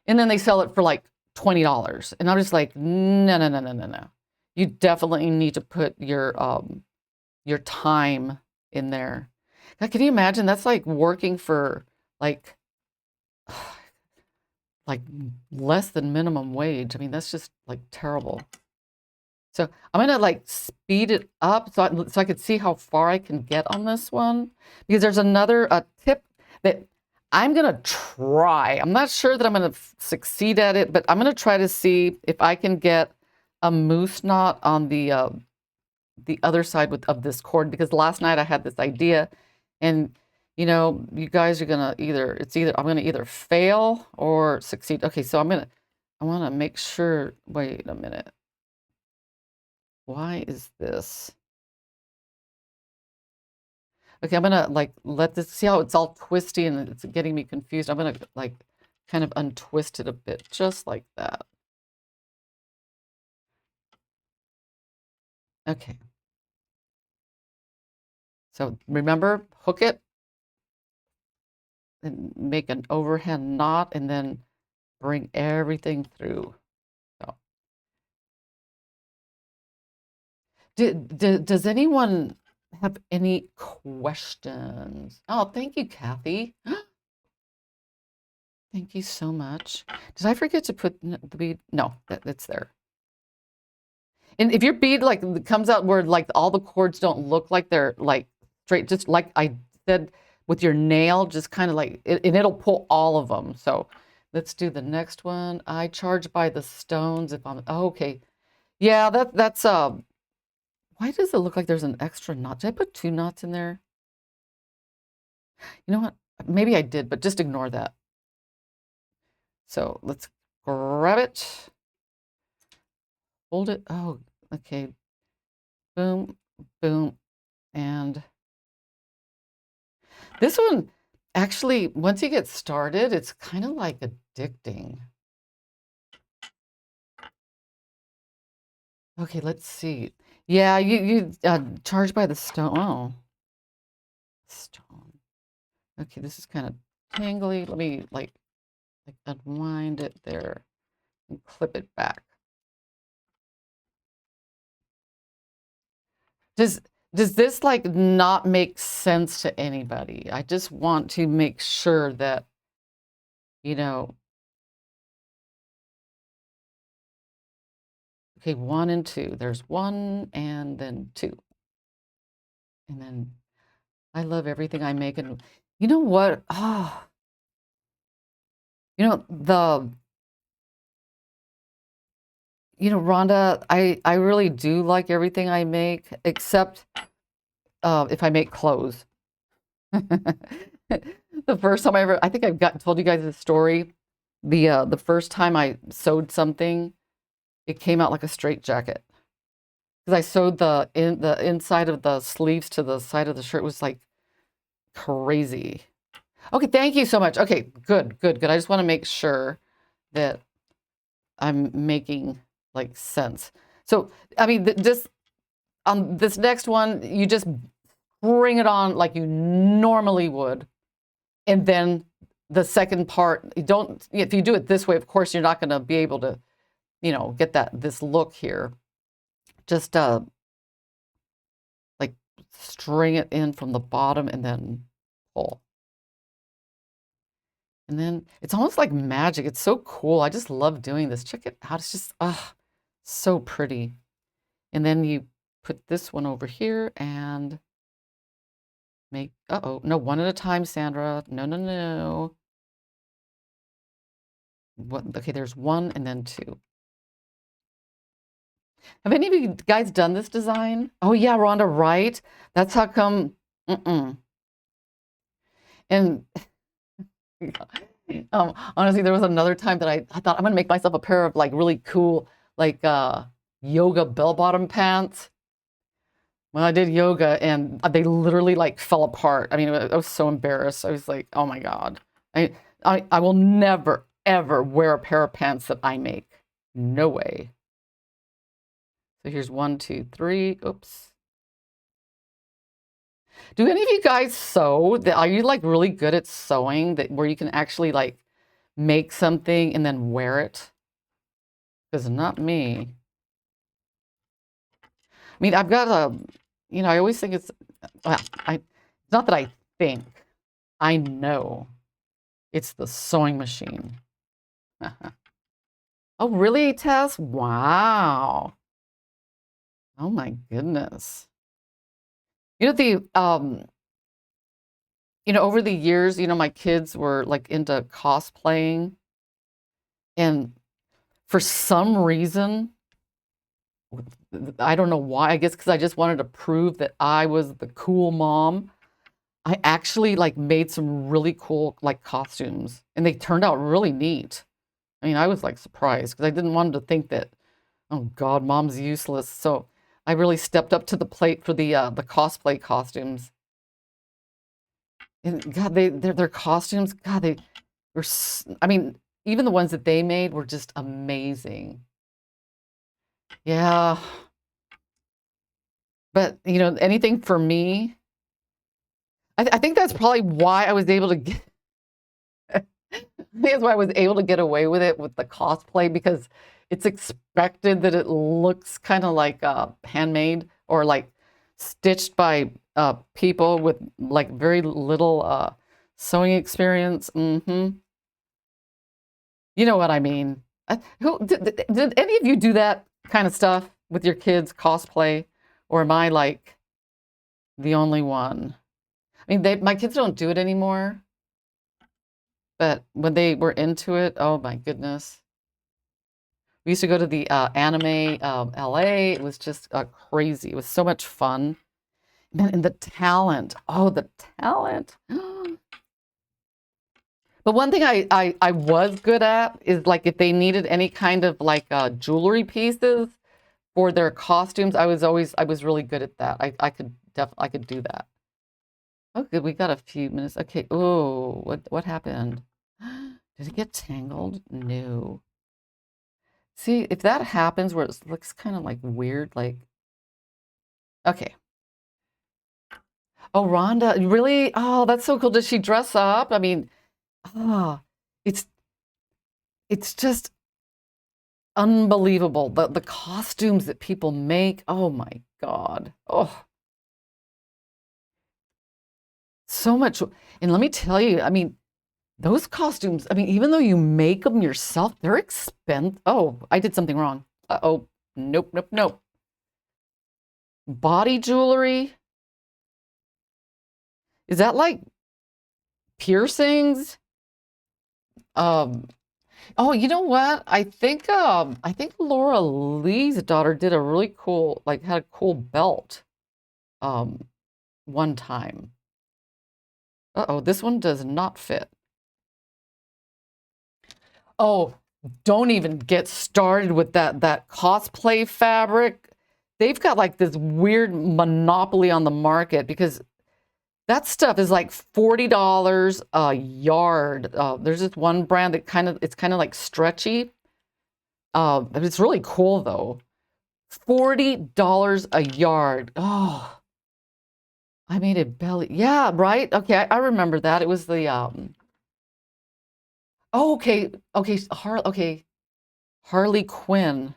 and then they sell it for like $20. And I'm just like, no, no, no, no, no, no. You definitely need to put your time in there. Now, can you imagine? That's like working for like less than minimum wage. I mean, that's just like terrible. So I'm gonna like speed it up so I could see how far I can get on this one, because there's another tip that I'm gonna try. I'm not sure that I'm gonna succeed at it, but I'm gonna try to see if I can get a moose knot on the other side of this cord, because last night I had this idea, and you guys are gonna I'm gonna either fail or succeed. Okay, so I want to make sure. Wait a minute. Why is this? Okay, I'm gonna like let this, see how it's all twisty and it's getting me confused. I'm gonna like kind of untwist it a bit, just like that. Okay. So remember, hook it and make an overhand knot, and then bring everything through. So, does anyone have any questions? Oh, thank you, Kathy. Thank you so much. Did I forget to put the bead? No, it's there. And if your bead like comes out where like all the cords don't look like they're like straight, just like I said with your nail, just kind of like, and it'll pull all of them. So let's do the next one. I charge by the stones if I'm, oh, okay. Yeah, that's, why does it look like there's an extra knot? Did I put 2 knots in there? You know what? Maybe I did, but just ignore that. So let's grab it. Hold it. Oh, okay. Boom, boom. And this one, actually, once you get started, it's kind of like addicting. Okay, let's see. Yeah, you charge by the stone. Oh, stone. Okay, this is kind of tangly. Let me like unwind it there and clip it back. Does this like not make sense to anybody? I just want to make sure that, okay, 1 and 2. There's 1 and then 2. And then I love everything I make. And you know what? Oh, Rhonda, I really do like everything I make, except if I make clothes. The first time I think I've told you guys this story. The first time I sewed something, it came out like a straight jacket. Because I sewed the inside of the sleeves to the side of the shirt. It was like crazy. Okay, thank you so much. Okay, good, good, good. I just want to make sure that I'm making like sense. So, I mean, just on this next one, you just bring it on like you normally would. And then the second part, you don't, if you do it this way, of course, you're not going to be able to, you know, get this look here. Just like string it in from the bottom and then pull. And then it's almost like magic. It's so cool. I just love doing this. Check it out. It's just, so pretty. And then you put this one over here and make, no, one at a time, Sandra. No, no, no. Okay, there's one and then two. Have any of you guys done this design? Oh yeah, Rhonda, right? That's how come, And honestly, there was another time that I thought I'm gonna make myself a pair of like really cool, like yoga bell-bottom pants. When I did yoga and they literally like fell apart. I mean, I was so embarrassed. I was like, oh my God. I will never, ever wear a pair of pants that I make. No way. So here's 1, 2, 3. Oops. Do any of you guys sew? Are you like really good at sewing that where you can actually like make something and then wear it? Because not me. I mean, I've got a, you know, I always think it's, well, it's not that I think, I know it's the sewing machine. Oh, really, Tess? Wow. Oh my goodness. You know, over the years, you know, my kids were like into cosplaying. And for some reason, I don't know why, I guess because I just wanted to prove that I was the cool mom. I actually like made some really cool like costumes and they turned out really neat. I mean, I was like surprised because I didn't want them to think that, oh God, mom's useless. So I really stepped up to the plate for the cosplay costumes. And God, their costumes, God, they were, I mean, even the ones that they made were just amazing. Yeah. But, you know, anything for me, I think that's probably why I was able to get, I think that's why I was able to get away with it with the cosplay because it's expected that it looks kind of like handmade or like stitched by people with like very little sewing experience. You know what I mean? Did any of you do that kind of stuff with your kids cosplay, or am I like the only one? I mean, my kids don't do it anymore, but when they were into it, oh my goodness. We used to go to the anime LA. It was just crazy. It was so much fun. And the talent. Oh, the talent. But one thing I was good at is like if they needed any kind of like jewelry pieces for their costumes, I was really good at that. I could do that. Oh, good. We got a few minutes. Okay. Oh, what happened? Did it get tangled? No. See, if that happens where it looks kind of like weird, like, okay. Oh, Rhonda, really? Oh, that's so cool. Does she dress up? I mean, ah, it's just unbelievable. The costumes that people make. Oh my God. Oh, so much. And let me tell you, I mean, those costumes, I mean, even though you make them yourself, they're expensive. Oh, I did something wrong. Uh-oh. Nope, nope, nope. Body jewelry. Is that like piercings? Oh, you know what? I think Laura Lee's daughter did a really cool, like had a cool belt one time. Uh-oh, this one does not fit. Oh, don't even get started with that cosplay fabric. They've got like this weird monopoly on the market because that stuff is like $40 a yard. There's this one brand that it's kind of like stretchy. It's really cool though. $40 a yard. Oh, I made a belly. Yeah, right. Okay, I remember that. It was the oh, okay, okay, Harley Quinn.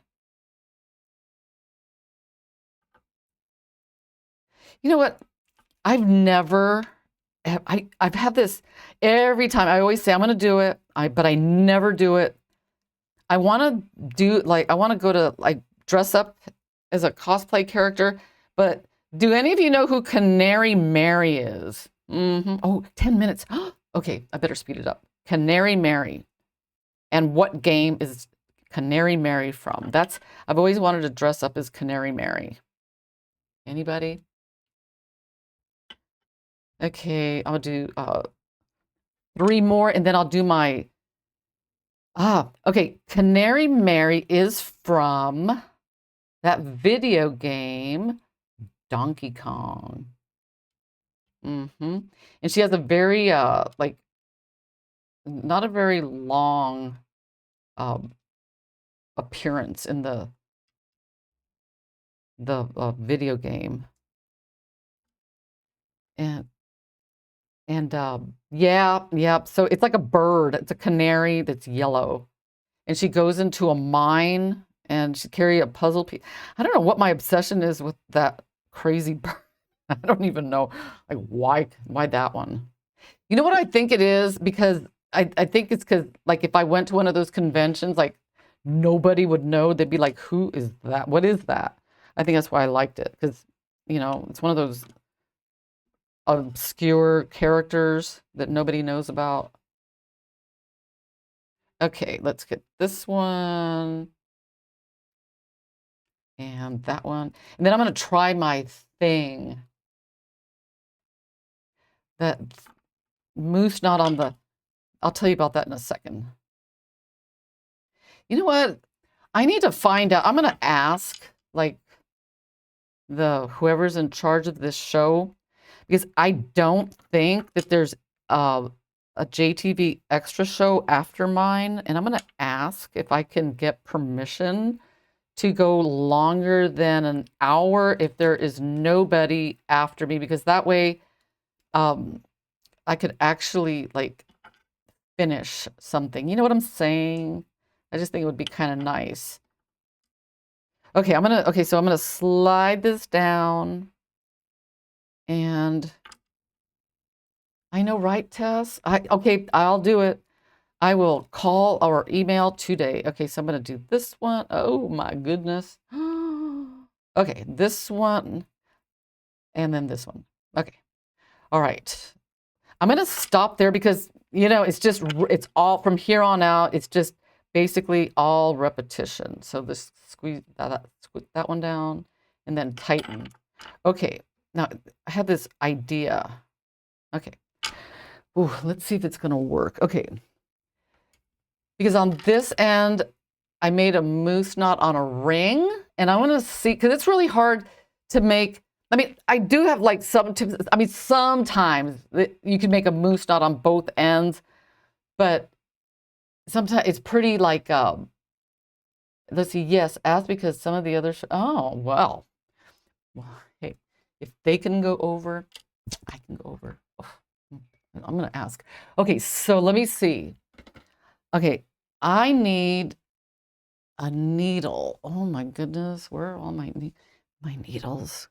You know what? I've never. I've had this every time. I always say I'm going to do it. But I never do it. I want to do I want to go to like dress up as a cosplay character. But do any of you know who Canary Mary is? Oh, 10 minutes. Okay, I better speed it up. Canary Mary. And what game is Canary Mary from? I've always wanted to dress up as Canary Mary. Anybody? Okay, I'll do 3 more and then I'll do my, okay. Canary Mary is from that video game, Donkey Kong. And she has a very, like, not a very long appearance in the video game. And yeah. So it's like a bird. It's a canary that's yellow. And she goes into a mine and she carry a puzzle piece. I don't know what my obsession is with that crazy bird. I don't even know like why that one. You know what I think it is? Because I think it's because like if I went to one of those conventions, like nobody would know. They'd be like, who is that? What is that? I think that's why I liked it. Because, you know, it's one of those obscure characters that nobody knows about. Okay, let's get this one and that one. And then I'm going to try my thing. That moose knot on the, I'll tell you about that in a second. You know what? I need to find out. I'm going to ask like whoever's in charge of this show, because I don't think that there's a JTV extra show after mine, and I'm going to ask if I can get permission to go longer than an hour if there is nobody after me, because that way I could actually like finish something. You know what I'm saying? I just think it would be kind of nice. Okay, so I'm gonna slide this down. And I know, right, Tess? Okay, I'll do it. I will call or email today. Okay, so I'm going to do this one. Oh, my goodness. Okay, this one. And then this one. Okay. All right. I'm going to stop there because, you know, it's all from here on out. It's just basically all repetition. So this squeeze that one down and then tighten. Okay. Now, I had this idea. Okay. Ooh, let's see if it's going to work. Okay. Because on this end, I made a moose knot on a ring. And I want to see, because it's really hard to make. I mean, I do have like some tips. I mean, sometimes you can make a moose knot on both ends. But sometimes it's pretty like, let's see, yes, ask because some of the others, oh, well, hey. If they can go over, I can go over. Oh, I'm going to ask. Okay, so let me see. Okay, I need a needle. Oh my goodness, where are all my needles?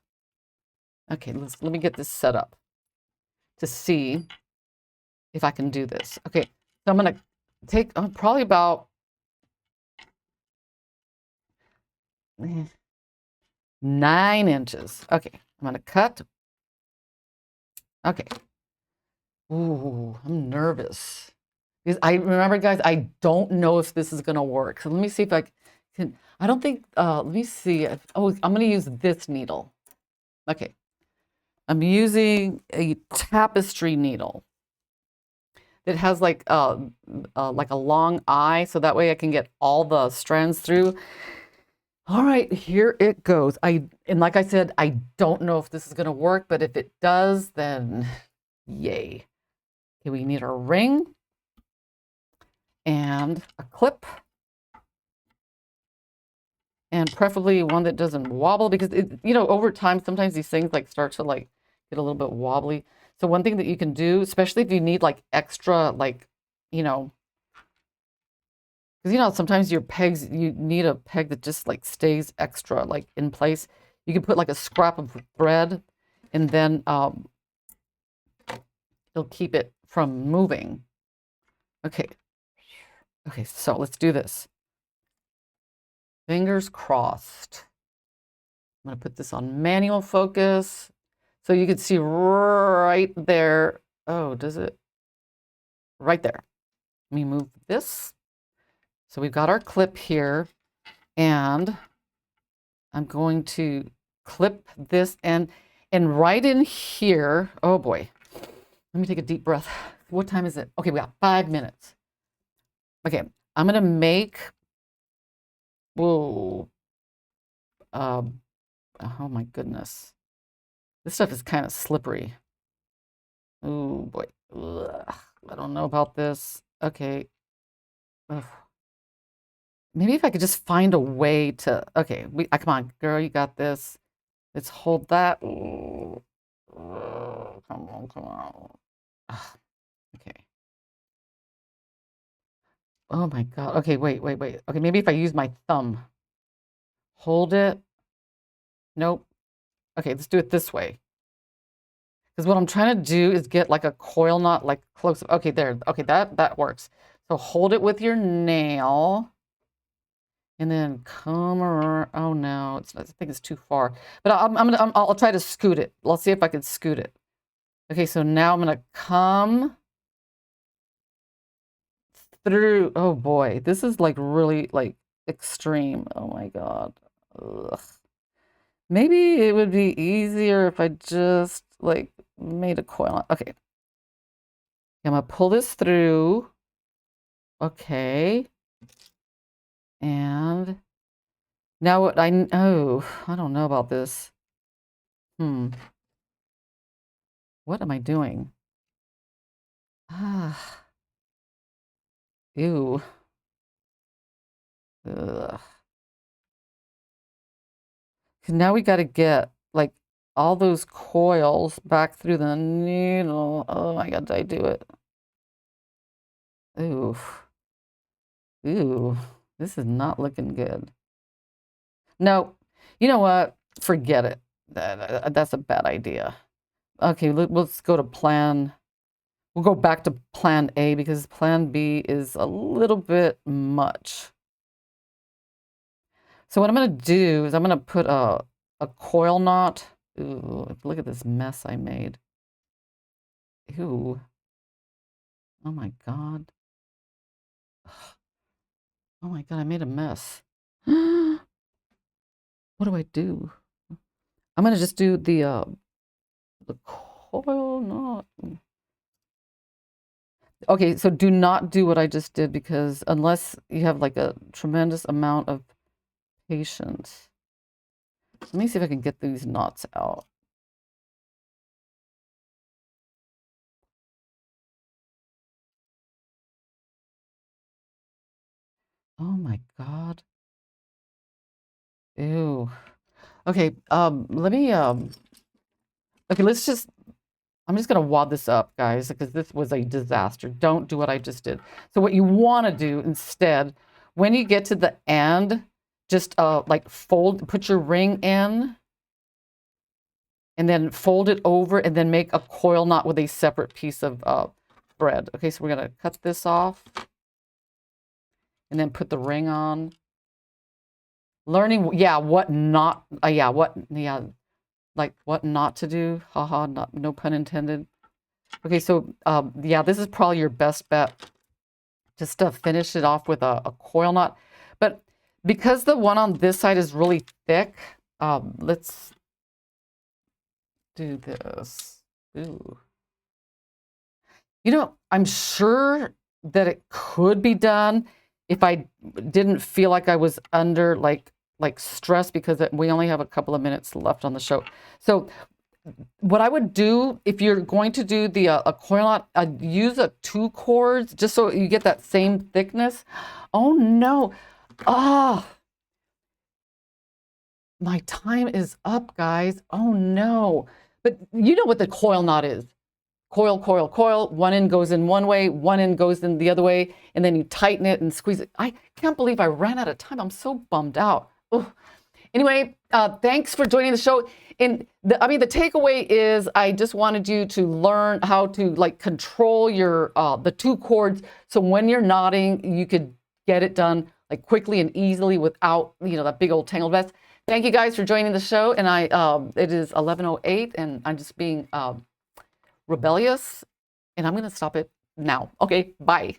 Okay, let me get this set up to see if I can do this. Okay, so I'm going to take probably about 9 inches. Okay. I'm going to cut. Okay. Ooh, I'm nervous. Because remember, guys, I don't know if this is going to work. So let me see if I can. I don't think, let me see. I'm going to use this needle. Okay. I'm using a tapestry needle. it has like a long eye, so that way I can get all the strands through. All right, here it goes. And like I said, I don't know if this is gonna work, but if it does, then yay. Okay, we need our ring and a clip, and preferably one that doesn't wobble, because over time sometimes these things like start to like get a little bit wobbly. So one thing that you can do, especially if you need like extra, like, because sometimes your pegs, you need a peg that just like stays extra like in place. You can put like a scrap of thread, and then it'll keep it from moving. Okay. Okay, so let's do this. Fingers crossed. I'm going to put this on manual focus so you can see right there. Oh, does it? Right there. Let me move this. So we've got our clip here, and I'm going to clip this and right in here. Oh boy. Let me take a deep breath. What time is it? Okay, we got 5 minutes. Okay, I'm going to make, whoa. Oh my goodness. This stuff is kind of slippery. Oh boy. Ugh, I don't know about this. Okay. Ugh. Maybe if I could just find a way to, okay, come on, girl, you got this. Let's hold that. Ooh. Come on, come on. Ugh, okay. Oh my God. Okay, wait. Okay, maybe if I use my thumb. Hold it. Nope. Okay, let's do it this way. Because what I'm trying to do is get like a coil knot, like close. Okay, there. Okay, that works. So hold it with your nail, and then come around. Oh no, I think it's too far. But I'll try to scoot it. Let's see if I can scoot it. Okay, so now I'm gonna come through. Oh boy, this is like really like extreme. Oh my God. Ugh. Maybe it would be easier if I just like made a coil knot. Okay. I'm gonna pull this through. Okay. And now what I don't know about this. What am I doing? Ah. Ew. Ugh. 'Cause now we got to get like all those coils back through the needle. Oh my God, did I do it? Ooh. Ooh. This is not looking good. No, you know what? Forget it. That's a bad idea. Okay, let's go to plan. We'll go back to plan A because plan B is a little bit much. So what I'm going to do is I'm going to put a coil knot. Ooh, look at this mess I made. Ew. Oh my God. Oh my God, I made a mess. What do I do? I'm going to just do the coil knot. Okay, so do not do what I just did, because unless you have like a tremendous amount of patience. Let me see if I can get these knots out. Oh my God. Ew. Okay, let me okay, I'm just gonna wad this up, guys, because this was a disaster. Don't do what I just did. So what you want to do instead, when you get to the end, just like put your ring in, and then fold it over, and then make a coil knot with a separate piece of thread. Okay, so we're gonna cut this off, and then put the ring on. Learning, yeah, what not, like what not to do. Haha, no pun intended. Okay, so yeah, this is probably your best bet, just to finish it off with a coil knot. But because the one on this side is really thick, let's do this. Ooh. You know, I'm sure that it could be done if I didn't feel like I was under like stress, because we only have a couple of minutes left on the show. So what I would do if you're going to do the a coil knot, use a 2 cords just so you get that same thickness. Oh no. Ah, my time is up, guys. Oh no. But you know what the coil knot is. Coil, coil, coil. One end goes in one way, one end goes in the other way, and then you tighten it and squeeze it. I can't believe I ran out of time. I'm so bummed out. Ugh. Anyway, thanks for joining the show. And the takeaway is I just wanted you to learn how to like control your the 2 cords, so when you're knotting, you could get it done like quickly and easily without that big old tangled mess. Thank you guys for joining the show. And it is 11:08, and I'm just being rebellious, and I'm going to stop it now. Okay, bye.